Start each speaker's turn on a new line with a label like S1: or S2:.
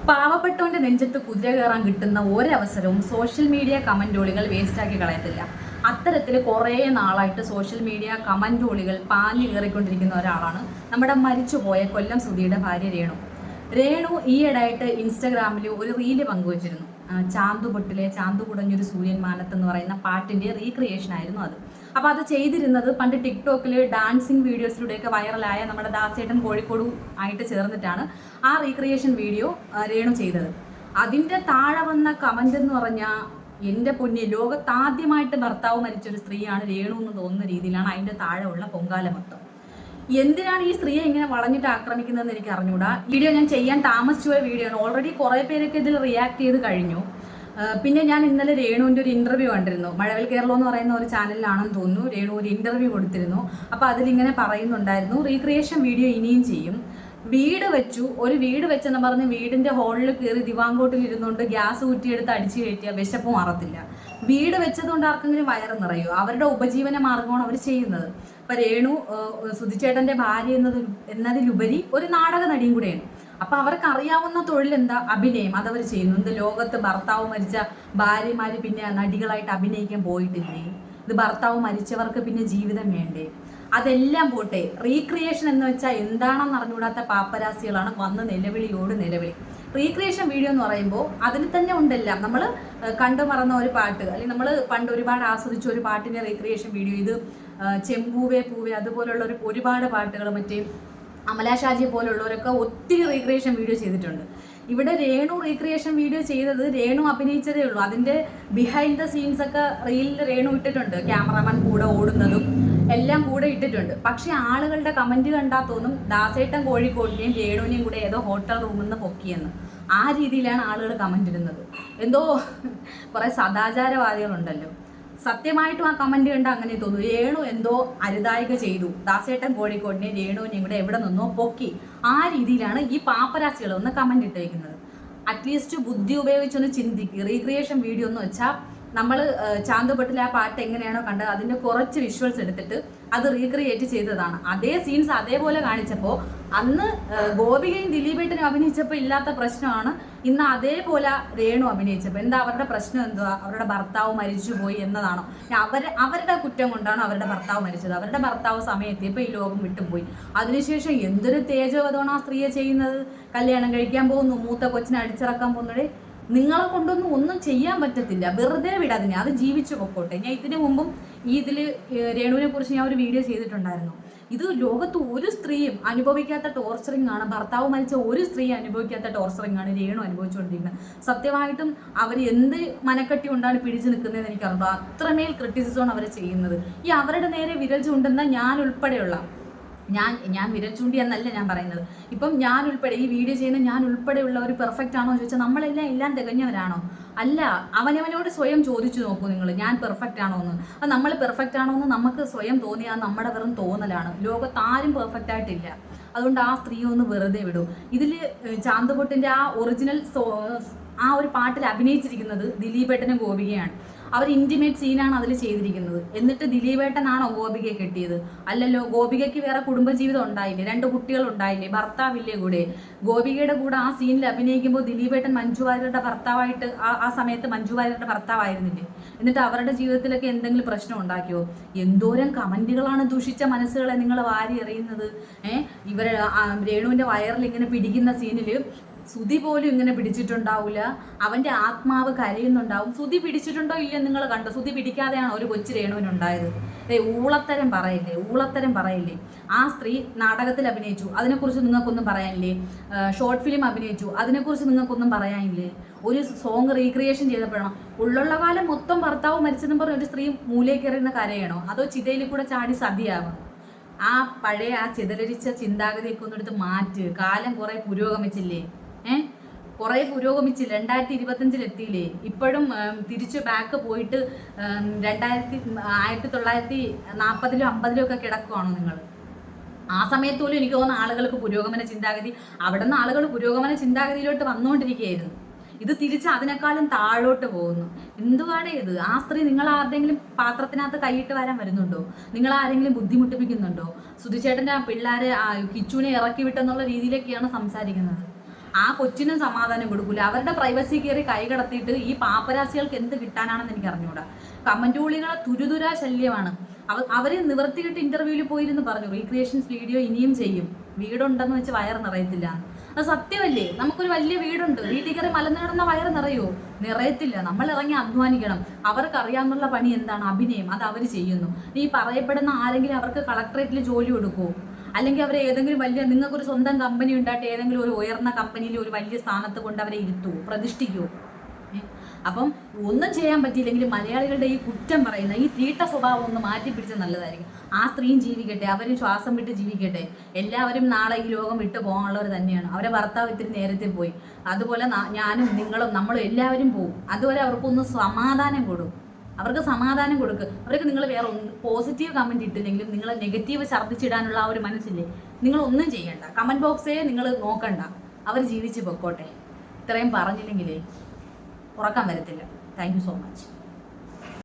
S1: പാവപ്പെട്ടവന്റെ നെഞ്ചത്ത് കുതിര കയറാൻ കിട്ടുന്ന ഒരവസരവും സോഷ്യൽ മീഡിയ കമന്റോളികൾ വേസ്റ്റാക്കി കളയത്തില്ല. അത്തരത്തിൽ കുറേ നാളായിട്ട് സോഷ്യൽ മീഡിയ കമന്റോളികൾ പാഞ്ഞു കയറിക്കൊണ്ടിരിക്കുന്ന ഒരാളാണ് നമ്മുടെ മരിച്ചുപോയ കൊല്ലം സുധിയുടെ ഭാര്യ രേണു. രേണു ഈയിടെയായിട്ട് ഇൻസ്റ്റഗ്രാമിൽ ഒരു റീല് പങ്കുവച്ചിരുന്നു. ചാന്തുപൊട്ടിലെ ചാന്തു കുടഞ്ഞൊരു സൂര്യൻ മാനത്ത് എന്ന് പറയുന്ന പാട്ടിന്റെ റീക്രിയേഷൻ ആയിരുന്നു അത്. അപ്പോൾ അത് ചെയ്തിരുന്നത് പണ്ട് ടിക്ടോക്കിൽ ഡാൻസിങ് വീഡിയോസിലൂടെയൊക്കെ വൈറലായ നമ്മുടെ ദാസേട്ടൻ കോഴിക്കോട് ആയിട്ട് ചേർന്നിട്ടാണ് ആ റീക്രിയേഷൻ വീഡിയോ രേണു ചെയ്തത്. അതിൻ്റെ താഴെ വന്ന കമന്റ് എന്ന് പറഞ്ഞാൽ, എൻ്റെ പൊന്നി, ലോകത്താദ്യമായിട്ട് ഭർത്താവ് മരിച്ചൊരു സ്ത്രീയാണ് രേണു എന്ന് തോന്നുന്ന രീതിയിലാണ് അതിൻ്റെ താഴെ ഉള്ള പൊങ്കാല മൊത്തം. എന്തിനാണ് ഈ സ്ത്രീയെ ഇങ്ങനെ വളഞ്ഞിട്ട് ആക്രമിക്കുന്നതെന്ന് എനിക്ക് അറിഞ്ഞൂടാ. വീഡിയോ ഞാൻ ചെയ്യാൻ താമസിച്ചു പോയ വീഡിയോ ആണ്. ഓൾറെഡി കുറേ പേരൊക്കെ ഇതിൽ റിയാക്ട് ചെയ്ത് കഴിഞ്ഞു. പിന്നെ ഞാൻ ഇന്നലെ രേണുവിൻ്റെ ഒരു ഇൻ്റർവ്യൂ കണ്ടിരുന്നു. മഴവിൽ കേരളം എന്ന് പറയുന്ന ഒരു ചാനലിലാണെന്ന് തോന്നുന്നു. രേണു ഒരു ഇൻ്റർവ്യൂ കൊടുത്തിരുന്നു. അപ്പോൾ അതിലിങ്ങനെ പറയുന്നുണ്ടായിരുന്നു, റീക്രിയേഷൻ വീഡിയോ ഇനിയും ചെയ്യും. ഒരു വീട് വെച്ചെന്ന് പറഞ്ഞ് വീടിൻ്റെ ഹോളിൽ കയറി ദിവാങ്കോട്ടിൽ ഇരുന്നുകൊണ്ട് ഗ്യാസ് കുറ്റിയെടുത്ത് അടിച്ചു കയറ്റിയ വിശപ്പ് മാറത്തില്ല. വീട് വെച്ചതുകൊണ്ട് ആർക്കെങ്കിലും വയറ് നിറയോ? അവരുടെ ഉപജീവന മാർഗമാണ് അവർ ചെയ്യുന്നത്. അപ്പം രേണു സുധിച്ചേട്ടൻ്റെ ഭാര്യ എന്നതിലുപരി ഒരു നാടക നടിയും കൂടെയാണ്. അപ്പം അവർക്ക് അറിയാവുന്ന തൊഴിൽ എന്താ? അഭിനയം. അതവർ ചെയ്യുന്നു. എന്ത് ലോകത്ത് ഭർത്താവ് മരിച്ച ഭാര്യമാർ പിന്നെ നടികളായിട്ട് അഭിനയിക്കാൻ പോയിട്ടില്ലേ? ഇത് ഭർത്താവ് മരിച്ചവർക്ക് പിന്നെ ജീവിതം വേണ്ടേ? അതെല്ലാം പോട്ടെ. റീക്രിയേഷൻ എന്ന് വെച്ചാൽ എന്താണെന്ന് അറിഞ്ഞുകൂടാത്ത പാപ്പരാസികളാണ് വന്ന് നിലവിളിയോട് നിലവിളി. റീക്രിയേഷൻ വീഡിയോ എന്ന് പറയുമ്പോൾ അതിന് തന്നെ ഉണ്ടെല്ലാം. നമ്മൾ കണ്ടു മറന്ന ഒരു പാട്ട്, അല്ലെങ്കിൽ നമ്മൾ പണ്ട് ഒരുപാട് ആസ്വദിച്ച ഒരു പാട്ടിൻ്റെ റീക്രിയേഷൻ വീഡിയോ, ഇത് ചെമ്പൂവേ പൂവേ അതുപോലുള്ള ഒരുപാട് പാട്ടുകൾ, മറ്റേ അമലാ ഷാജിയെ പോലുള്ളവരൊക്കെ ഒത്തിരി റീക്രിയേഷൻ വീഡിയോ ചെയ്തിട്ടുണ്ട്. ഇവിടെ രേണു റീക്രിയേഷൻ വീഡിയോ ചെയ്തത് രേണു അഭിനയിച്ചതേ ഉള്ളൂ. അതിൻ്റെ ബിഹൈൻഡ് ദ സീൻസ് ഒക്കെ റീലിൽ രേണു ഇട്ടിട്ടുണ്ട്. ക്യാമറമാൻ കൂടെ ഓടുന്നതും എല്ലാം കൂടെ ഇട്ടിട്ടുണ്ട്. പക്ഷെ ആളുകളുടെ കമന്റ് കണ്ടാൽ തോന്നും ദാസേട്ടൻ കോഴിക്കോടിനെയും രേണുവിനെയും കൂടെ ഏതോ ഹോട്ടൽ റൂമിൽ നിന്ന് പൊക്കിയെന്ന്. ആ രീതിയിലാണ് ആളുകൾ കമന്റ് ഇടുന്നത്. എന്തോ കുറെ സദാചാരവാദികളുണ്ടല്ലോ. സത്യമായിട്ടും ആ കമന്റ് കണ്ട അങ്ങനെ തോന്നുന്നു. രേണു എന്തോ അരുതായിക ചെയ്തു, ദാസേട്ടൻ കോഴിക്കോടിനെ രേണുവിനെയും കൂടെ എവിടെ നിന്നോ പൊക്കി. ആ രീതിയിലാണ് ഈ പാപ്പരാസികൾ ഒന്ന് കമന്റ് ഇട്ടേക്കുന്നത്. അറ്റ്ലീസ്റ്റ് ബുദ്ധി ഉപയോഗിച്ചൊന്ന് ചിന്തിക്കുക. റീക്രിയേഷൻ വീഡിയോ എന്ന് വെച്ചാൽ നമ്മൾ ചാന്തുപൊട്ടിൽ ആ പാട്ട് എങ്ങനെയാണോ കണ്ടത് അതിൻ്റെ കുറച്ച് വിഷ്വൽസ് എടുത്തിട്ട് അത് റീക്രിയേറ്റ് ചെയ്തതാണ്. അതേ സീൻസ് അതേപോലെ കാണിച്ചപ്പോൾ അന്ന് ഗോപികയും ദിലീപേട്ടനും അഭിനയിച്ചപ്പോൾ ഇല്ലാത്ത പ്രശ്നമാണ് ഇന്ന് അതേപോലെ രേണു അഭിനയിച്ചപ്പോൾ. എന്താ അവരുടെ പ്രശ്നം? എന്തുവാ? അവരുടെ ഭർത്താവ് മരിച്ചുപോയി എന്നതാണോ? അവരുടെ കുറ്റം കൊണ്ടാണോ അവരുടെ ഭർത്താവ് മരിച്ചത്? അവരുടെ ഭർത്താവ് സമയത്തിയപ്പോൾ ഈ ലോകം വിട്ടുപോയി. അതിനുശേഷം എന്തൊരു തേജോവധമാണ് ആ സ്ത്രീയെ ചെയ്യുന്നത്. കല്യാണം കഴിക്കാൻ പോകുന്നു, മൂത്ത കൊച്ചിനെ അടിച്ചിറക്കാൻ പോകുന്നതേ. നിങ്ങളെ കൊണ്ടൊന്നും ഒന്നും ചെയ്യാൻ പറ്റത്തില്ല. വെറുതെ വിടാതിനെ, അത് ജീവിച്ചു പൊക്കോട്ടെ. ഞാൻ ഇതിനു മുമ്പും ഇതിൽ രേണുവിനെ കുറിച്ച് ഞാൻ ഒരു വീഡിയോ ചെയ്തിട്ടുണ്ടായിരുന്നു. ഇത് ലോകത്ത് ഒരു സ്ത്രീയും അനുഭവിക്കാത്ത ടോർച്ചറിങ് ആണ്. ഭർത്താവ് മരിച്ച ഒരു സ്ത്രീ അനുഭവിക്കാത്ത ടോർച്ചറിങ് ആണ് രേണു അനുഭവിച്ചുകൊണ്ടിരിക്കുന്നത്. സത്യമായിട്ടും അവർ എന്ത് മനക്കെട്ടി കൊണ്ടാണ് പിടിച്ചു നിൽക്കുന്നതെന്ന് എനിക്കറിയാം. അത്രമേൽ ക്രിറ്റിസിസമാണ് അവർ ചെയ്യുന്നത്. ഈ അവരുടെ നേരെ വിരൽ ചൂണ്ടുന്ന ഞാൻ ഉൾപ്പെടെയുള്ള, ഞാൻ വിരൽ ചൂണ്ടി എന്നല്ല ഞാൻ പറയുന്നത്. ഇപ്പം ഞാൻ ഉൾപ്പെടെ ഈ വീഡിയോ ചെയ്യുന്ന ഞാൻ ഉൾപ്പെടെയുള്ളവർ പെർഫെക്റ്റ് ആണോ എന്ന് ചോദിച്ചാൽ നമ്മളെല്ലാം തികഞ്ഞവരാണോ? അല്ല. അവനവനോട് സ്വയം ചോദിച്ചു നോക്കൂ നിങ്ങൾ, ഞാൻ പെർഫെക്റ്റ് ആണോ എന്ന്. അത് നമ്മൾ പെർഫെക്റ്റ് ആണോ എന്ന് നമുക്ക് സ്വയം തോന്നിയാൽ നമ്മുടെ വെറും തോന്നലാണ്. ലോകത്ത് ആരും പെർഫെക്റ്റ് ആയിട്ടില്ല. അതുകൊണ്ട് ആ സ്ത്രീയെ ഒന്ന് വെറുതെ വിടൂ. ഇതിൽ ചാന്തുപൊട്ടിൻ്റെ ആ ഒറിജിനൽ ആ ഒരു പാട്ടിൽ അഭിനയിച്ചിരിക്കുന്നത് ദിലീപേട്ടനും ഗോപികയാണ്. അവർ ഇൻറ്റിമേറ്റ് സീനാണ് അതിൽ ചെയ്തിരിക്കുന്നത്. എന്നിട്ട് ദിലീപേട്ടനാണോ ഗോപികയെ കെട്ടിയത്? അല്ലല്ലോ. ഗോപികയ്ക്ക് വേറെ കുടുംബജീവിതം ഉണ്ടായില്ലേ? 2 കുട്ടികൾ ഉണ്ടായില്ലേ? ഭർത്താവില്ലേ കൂടെ? ഗോപികയുടെ കൂടെ ആ സീനിൽ അഭിനയിക്കുമ്പോൾ ദിലീപേട്ടൻ മഞ്ജു വാര്യരുടെ ഭർത്താവായിട്ട് ആ സമയത്ത് മഞ്ജു വാര്യരുടെ ഭർത്താവായിരുന്നില്ലേ? എന്നിട്ട് അവരുടെ ജീവിതത്തിലൊക്കെ എന്തെങ്കിലും പ്രശ്നം ഉണ്ടാക്കിയോ? എന്തോരം കമന്റുകളാണ് ദുഷിച്ച മനസ്സുകളെ നിങ്ങൾ വാരി എറിയുന്നത്. രേണുവിൻ്റെ വയറിൽ ഇങ്ങനെ പിടിക്കുന്ന സീനിൽ സുധി പോലും ഇങ്ങനെ പിടിച്ചിട്ടുണ്ടാവില്ല. അവൻ്റെ ആത്മാവ് കരയുന്നുണ്ടാവും. സുധി പിടിച്ചിട്ടുണ്ടോ ഇല്ലെന്ന് നിങ്ങൾ കണ്ടോ? സുധി പിടിക്കാതെയാണ് ഒരു കൊച്ചു രേണുവിനുണ്ടായത്. ഊളത്തരം പറയില്ലേ. ആ സ്ത്രീ നാടകത്തിൽ അഭിനയിച്ചു, അതിനെക്കുറിച്ച് നിങ്ങൾക്കൊന്നും പറയാനില്ലേ? ഷോർട്ട് ഫിലിം അഭിനയിച്ചു, അതിനെക്കുറിച്ച് നിങ്ങൾക്കൊന്നും പറയാനില്ലേ? ഒരു സോങ് റീക്രിയേഷൻ ചെയ്തപ്പോഴാണോ? ഉള്ള കാലം മൊത്തം ഭർത്താവ് മരിച്ചെന്ന് പറഞ്ഞ് ഒരു സ്ത്രീ മൂലയിൽ കയറുന്ന കരയണോ? അതോ ചിതയിൽ കൂടെ ചാടി സതിയാവണം? ആ പഴയ ആ ചിതലരിച്ച ചിന്താഗതിയൊക്കെ ഒന്നെടുത്ത് മാറ്റ്. കാലം കുറെ പുരോഗമിച്ചില്ലേ? കുറേ പുരോഗമിച്ചില്ല. 2025 എത്തിയില്ലേ? ഇപ്പോഴും തിരിച്ച് ബാക്ക് പോയിട്ട് 1940-ലും 50-ലും ഒക്കെ കിടക്കുവാണോ നിങ്ങൾ? ആ സമയത്ത് പോലും എനിക്ക് തോന്നുന്ന ആളുകൾക്ക് പുരോഗമന ചിന്താഗതി, അവിടെ നിന്ന് ആളുകൾ പുരോഗമന ചിന്താഗതിയിലോട്ട് വന്നുകൊണ്ടിരിക്കുകയായിരുന്നു. ഇത് തിരിച്ച് അതിനേക്കാളും താഴോട്ട് പോകുന്നു. എന്തുവാണ് ഇത്? ആ സ്ത്രീ നിങ്ങൾ ആരുടെങ്കിലും പാത്രത്തിനകത്ത് കൈയിട്ട് വരാൻ വരുന്നുണ്ടോ? നിങ്ങൾ ആരെങ്കിലും ബുദ്ധിമുട്ടിപ്പിക്കുന്നുണ്ടോ? സുധിച്ചേട്ടൻ്റെ ആ പിള്ളേരെ കിച്ചുവിനെ ഇറക്കി വിട്ടെന്നുള്ള രീതിയിലൊക്കെയാണ് സംസാരിക്കുന്നത്. ആ കൊച്ചിനും സമാധാനം കൊടുക്കൂല. അവരുടെ പ്രൈവസി കയറി കൈ കടത്തിയിട്ട് ഈ പാപ്പരാസികൾക്ക് എന്ത് കിട്ടാനാണെന്ന് എനിക്ക് അറിഞ്ഞൂടാ. കമന്റുകളികളെ തുരുതുരാ ശല്യമാണ്. അവര് നിവർത്തിയിട്ട് ഇന്റർവ്യൂവിൽ പോയിരുന്നു പറഞ്ഞു, റീക്രിയേഷൻസ് വീഡിയോ ഇനിയും ചെയ്യും, വീടുണ്ടെന്ന് വെച്ച് വയറ് നിറയത്തില്ല. അത് സത്യമല്ലേ? നമുക്കൊരു വലിയ വീടുണ്ട്, വീട്ടിൽ കയറി മലന്നിടുന്ന വയറ് നിറയോ? നിറയത്തില്ല. നമ്മൾ ഇറങ്ങി അധ്വാനിക്കണം. അവർക്ക് അറിയാവുന്ന പണി എന്താണ്? അഭിനയം. അത് അവർ ചെയ്യുന്നു. ഈ പറയപ്പെടുന്ന ആരെങ്കിലും അവർക്ക് കളക്ടറേറ്റിൽ ജോലി കൊടുക്കുമോ? അല്ലെങ്കിൽ അവരെ ഏതെങ്കിലും വലിയ, നിങ്ങൾക്കൊരു സ്വന്തം കമ്പനി ഉണ്ടായിട്ട് ഏതെങ്കിലും ഒരു ഉയർന്ന കമ്പനിയിൽ ഒരു വലിയ സ്ഥാനത്ത് കൊണ്ട് അവരെ ഇരുത്തുമോ, പ്രതിഷ്ഠിക്കുമോ? അപ്പം ഒന്നും ചെയ്യാൻ പറ്റിയില്ലെങ്കിൽ മലയാളികളുടെ ഈ കുറ്റം പറയുന്ന ഈ തീട്ട സ്വഭാവം ഒന്ന് മാറ്റി പിടിച്ചാൽ നല്ലതായിരിക്കും. ആ സ്ത്രീയും ജീവിക്കട്ടെ, അവരും ശ്വാസം വിട്ട് ജീവിക്കട്ടെ. എല്ലാവരും നാളെ ഈ ലോകം വിട്ടു പോകാനുള്ളവർ തന്നെയാണ്. അവരെ ഭർത്താവ് ഇത്തിരി നേരത്തെ പോയി, അതുപോലെ ഞാനും നിങ്ങളും നമ്മളും എല്ലാവരും പോകും. അതുവരെ അവർക്കൊന്ന് സമാധാനം കൊടുക്കും. അവർക്ക് സമാധാനം കൊടുക്കുക. അവർക്ക് നിങ്ങൾ വേറെ പോസിറ്റീവ് കമൻറ്റ് ഇട്ടില്ലെങ്കിലും നിങ്ങൾ നെഗറ്റീവ് ഛർദ്ദിച്ചിടാനുള്ള ആ ഒരു മനസ്സില്ലേ, നിങ്ങളൊന്നും ചെയ്യണ്ട. കമൻറ്റ് ബോക്സേ നിങ്ങൾ നോക്കണ്ട, അവർ ജീവിച്ച് പൊക്കോട്ടെ. ഇത്രയും പറഞ്ഞില്ലെങ്കിലേ ഉറക്കം വരത്തില്ല. Thank you so much.